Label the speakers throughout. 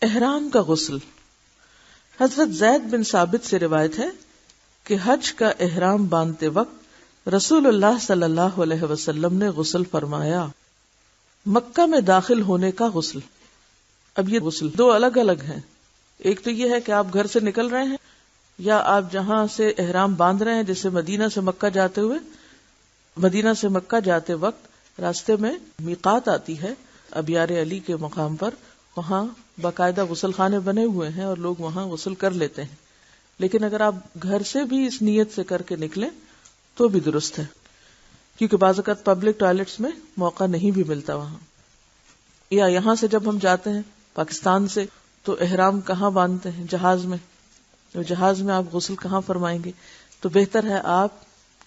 Speaker 1: احرام کا غسل. حضرت زید بن ثابت سے روایت ہے کہ حج کا احرام باندھتے وقت رسول اللہ صلی اللہ علیہ وسلم نے غسل فرمایا. مکہ میں داخل ہونے کا غسل. اب یہ غسل دو الگ الگ ہیں. ایک تو یہ ہے کہ آپ گھر سے نکل رہے ہیں یا آپ جہاں سے احرام باندھ رہے ہیں، جیسے مدینہ سے مکہ جاتے ہوئے، مدینہ سے مکہ جاتے وقت راستے میں میقات آتی ہے ابیار علی کے مقام پر، وہاں باقاعدہ غسل خانے بنے ہوئے ہیں اور لوگ وہاں غسل کر لیتے ہیں. لیکن اگر آپ گھر سے بھی اس نیت سے کر کے نکلیں تو بھی درست ہے، کیونکہ بعض اوقات پبلک ٹوائلٹس میں موقع نہیں بھی ملتا وہاں. یا یہاں سے جب ہم جاتے ہیں پاکستان سے تو احرام کہاں باندھتے ہیں؟ جہاز میں. تو جہاز میں آپ غسل کہاں فرمائیں گے؟ تو بہتر ہے آپ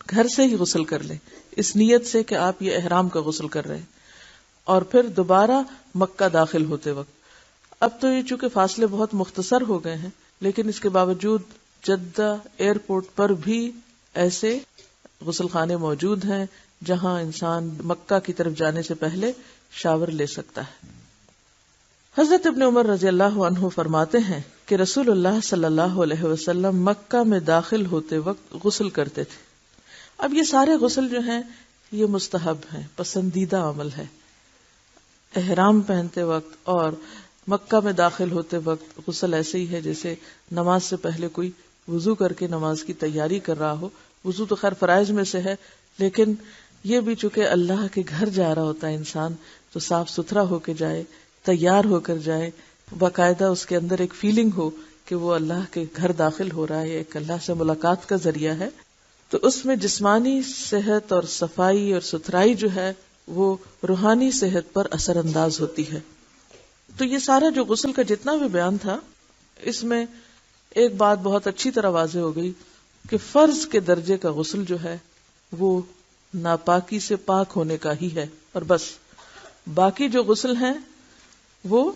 Speaker 1: گھر سے ہی غسل کر لیں اس نیت سے کہ آپ یہ احرام کا غسل کر رہے ہیں. اور پھر دوبارہ مکہ داخل ہوتے وقت، اب تو یہ چونکہ فاصلے بہت مختصر ہو گئے ہیں، لیکن اس کے باوجود جدہ ایئرپورٹ پر بھی ایسے غسل خانے موجود ہیں جہاں انسان مکہ کی طرف جانے سے پہلے شاور لے سکتا ہے. حضرت ابن عمر رضی اللہ عنہ فرماتے ہیں کہ رسول اللہ صلی اللہ علیہ وسلم مکہ میں داخل ہوتے وقت غسل کرتے تھے. اب یہ سارے غسل جو ہیں یہ مستحب ہیں، پسندیدہ عمل ہے. احرام پہنتے وقت اور مکہ میں داخل ہوتے وقت غسل ایسے ہی ہے جیسے نماز سے پہلے کوئی وضو کر کے نماز کی تیاری کر رہا ہو. وضو تو خیر فرائض میں سے ہے، لیکن یہ بھی چونکہ اللہ کے گھر جا رہا ہوتا ہے انسان، تو صاف ستھرا ہو کے جائے، تیار ہو کر جائے، باقاعدہ اس کے اندر ایک فیلنگ ہو کہ وہ اللہ کے گھر داخل ہو رہا ہے، ایک اللہ سے ملاقات کا ذریعہ ہے. تو اس میں جسمانی صحت اور صفائی اور ستھرائی جو ہے وہ روحانی صحت پر اثر انداز ہوتی ہے. تو یہ سارا جو غسل کا جتنا بھی بیان تھا، اس میں ایک بات بہت اچھی طرح واضح ہو گئی کہ فرض کے درجے کا غسل جو ہے وہ ناپاکی سے پاک ہونے کا ہی ہے، اور بس. باقی جو غسل ہیں وہ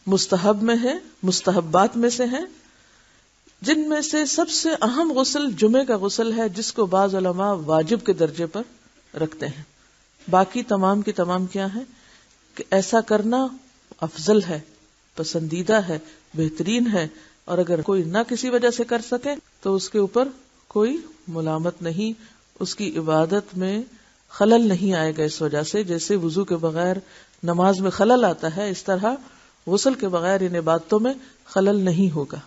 Speaker 1: مستحب میں ہے، مستحبات میں سے ہیں، جن میں سے سب سے اہم غسل جمعے کا غسل ہے، جس کو بعض علماء واجب کے درجے پر رکھتے ہیں. باقی تمام کی تمام کیا ہیں کہ ایسا کرنا افضل ہے، پسندیدہ ہے، بہترین ہے، اور اگر کوئی نہ کسی وجہ سے کر سکے تو اس کے اوپر کوئی ملامت نہیں، اس کی عبادت میں خلل نہیں آئے گا اس وجہ سے. جیسے وضو کے بغیر نماز میں خلل آتا ہے، اس طرح غسل کے بغیر ان عبادتوں میں خلل نہیں ہوگا.